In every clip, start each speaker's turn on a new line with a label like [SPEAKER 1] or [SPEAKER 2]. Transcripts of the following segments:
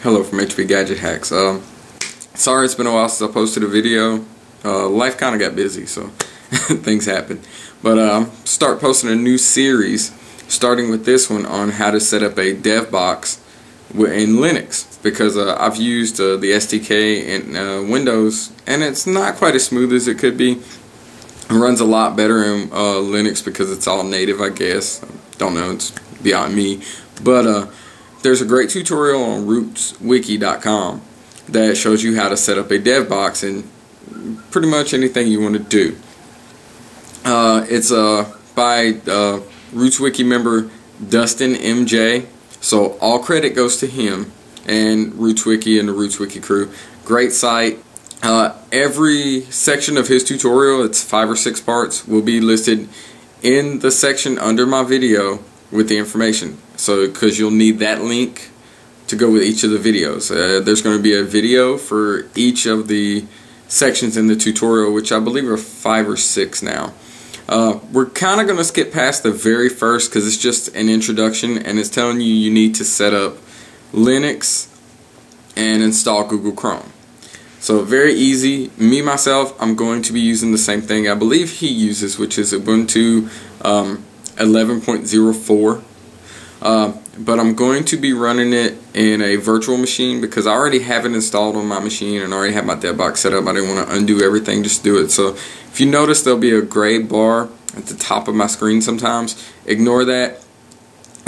[SPEAKER 1] Hello from HP Gadget Hacks. Sorry it's been a while since I posted a video. Life kind of got busy, so things happen. But start posting a new series, starting with this one on how to set up a dev box in Linux, because I've used the SDK in Windows, and it's not quite as smooth as it could be. It runs a lot better in Linux because it's all native, I guess. Don't know, it's beyond me. But there's a great tutorial on rootswiki.com that shows you how to set up a dev box in pretty much anything you want to do. It's by RootsWiki member Dustin MJ, so all credit goes to him and RootsWiki and the RootsWiki crew. Great site. Every section of his tutorial, it's 5 or 6 parts, will be listed in the section under my video with the information. So, because you'll need that link to go with each of the videos. There's going to be a video for each of the sections in the tutorial, which I believe are 5 or 6 now. We're kind of going to skip past the very first because it's just an introduction, and it's telling you need to set up Linux and install Google Chrome. So very easy. Me myself, I'm going to be using the same thing I believe he uses, which is Ubuntu 11.04. But I'm going to be running it in a virtual machine because I already have it installed on my machine and already have my dev box set up. I didn't want to undo everything, just do it. So if you notice, there'll be a gray bar at the top of my screen sometimes. Ignore that.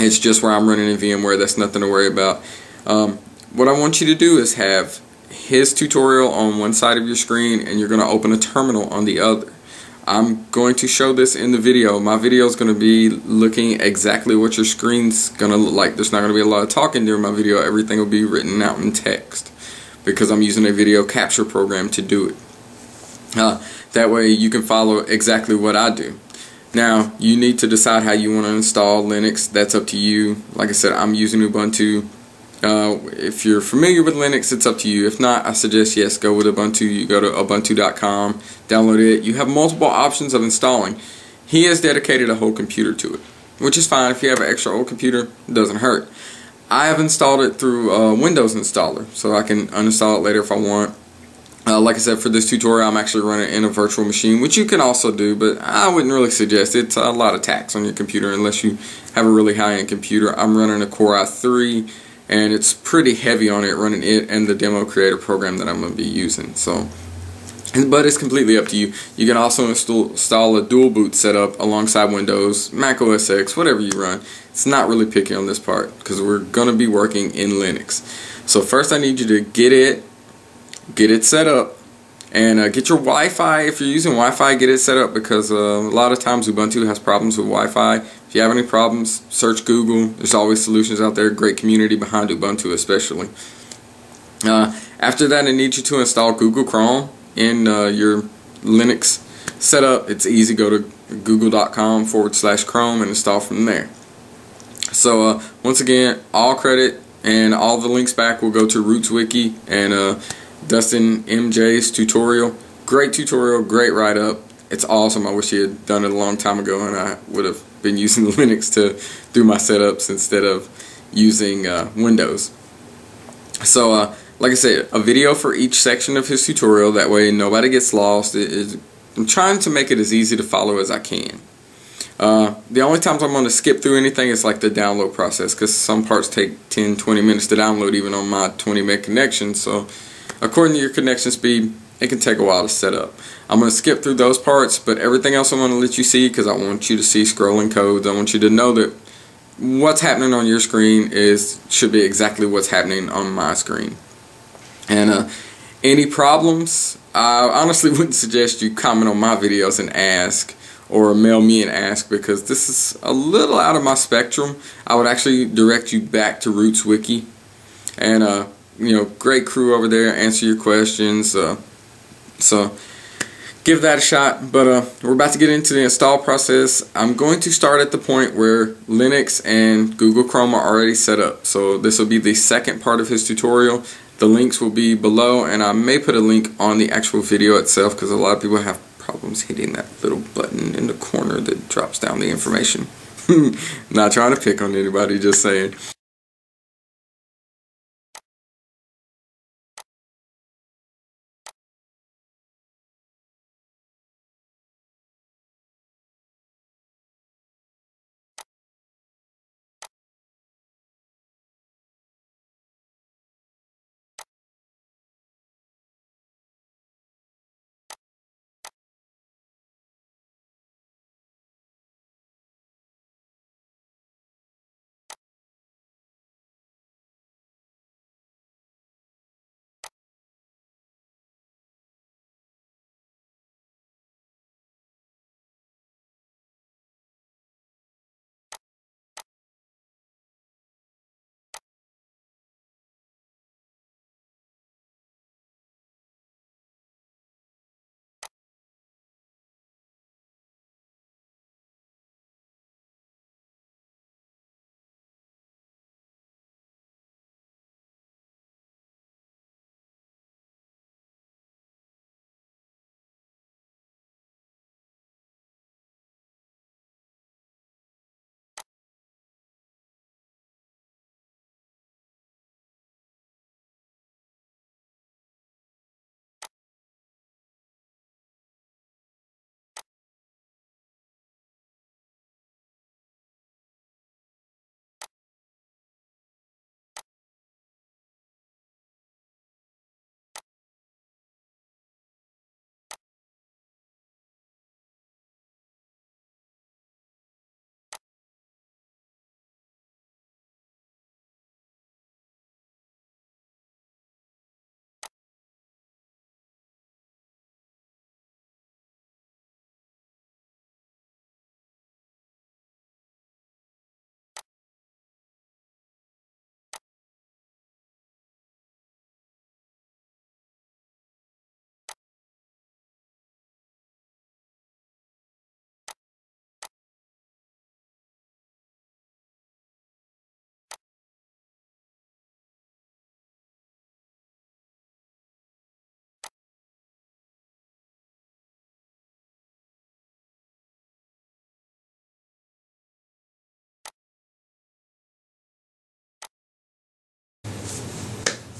[SPEAKER 1] It's just where I'm running in VMware. That's nothing to worry about. What I want you to do is have his tutorial on one side of your screen, and you're going to open a terminal on the other. I'm going to show this in the video. My video is going to be looking exactly what your screen's going to look like. There's not going to be a lot of talking during my video. Everything will be written out in text because I'm using a video capture program to do it. That way you can follow exactly what I do. Now, you need to decide how you want to install Linux. That's up to you. Like I said, I'm using Ubuntu. If you're familiar with Linux, it's up to you. If not, I suggest yes, go with Ubuntu. You go to ubuntu.com, download it. You have multiple options of installing. He has dedicated a whole computer to it, which is fine. If you have an extra old computer, it doesn't hurt. I have installed it through Windows installer, so I can uninstall it later if I want. Like I said, for this tutorial, I'm actually running it in a virtual machine, which you can also do, but I wouldn't really suggest it. It's a lot of tax on your computer unless you have a really high-end computer. I'm running a Core i3, and it's pretty heavy on it, running it and the demo creator program that I'm going to be using. So, but it's completely up to you. You can also install a dual boot setup alongside Windows, Mac OS X, whatever you run. It's not really picky on this part because we're going to be working in Linux. So first I need you to get it set up, and get your Wi-Fi. If you're using Wi-Fi, get it set up because a lot of times Ubuntu has problems with Wi-Fi. If you have any problems, search Google. There's always solutions out there. Great community behind Ubuntu especially. After that, I need you to install Google Chrome in your Linux setup. It's easy. Go to google.com/Chrome and install from there. So once again, all credit and all the links back will go to RootsWiki and Dustin MJ's tutorial. Great tutorial, great write-up. It's awesome. I wish he had done it a long time ago and I would have been using Linux to do my setups instead of using Windows. So like I said, a video for each section of his tutorial, that way nobody gets lost. I'm trying to make it as easy to follow as I can. The only times I'm going to skip through anything is like the download process, because some parts take 10-20 minutes to download even on my 20 meg connection. So according to your connection speed, it can take a while to set up. I'm going to skip through those parts, but everything else I'm going to let you see because I want you to see scrolling codes. I want you to know that what's happening on your screen should be exactly what's happening on my screen. And any problems, I honestly wouldn't suggest you comment on my videos and ask, or mail me and ask, because this is a little out of my spectrum. I would actually direct you back to RootsWiki, and you know, great crew over there, answer your questions. So give that a shot. But we're about to get into the install process. I'm going to start at the point where Linux and Google Chrome are already set up. So this will be the second part of his tutorial. The links will be below, and I may put a link on the actual video itself because a lot of people have problems hitting that little button in the corner that drops down the information. Not trying to pick on anybody, just saying.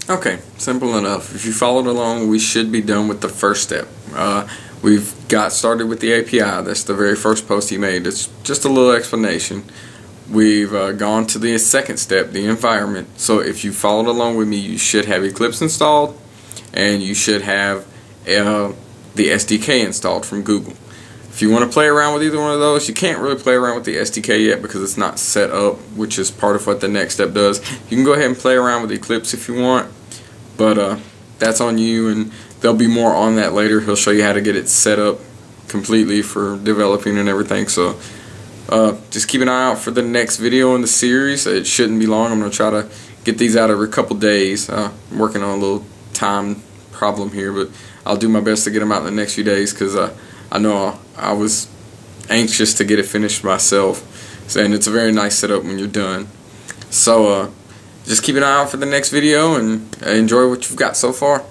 [SPEAKER 1] Okay, simple enough. If you followed along, we should be done with the first step. We've got started with the API. That's the very first post he made. It's just a little explanation. We've gone to the second step, the environment. So if you followed along with me, you should have Eclipse installed, and you should have the SDK installed from Google. If you want to play around with either one of those, you can't really play around with the SDK yet because it's not set up, which is part of what the next step does. You can go ahead and play around with Eclipse if you want, but that's on you, and there'll be more on that later. He'll show you how to get it set up completely for developing and everything. So just keep an eye out for the next video in the series. It shouldn't be long. I'm going to try to get these out every couple days. I'm working on a little time problem here, but I'll do my best to get them out in the next few days because I know I was anxious to get it finished myself, and it's a very nice setup when you're done. So just keep an eye out for the next video and enjoy what you've got so far.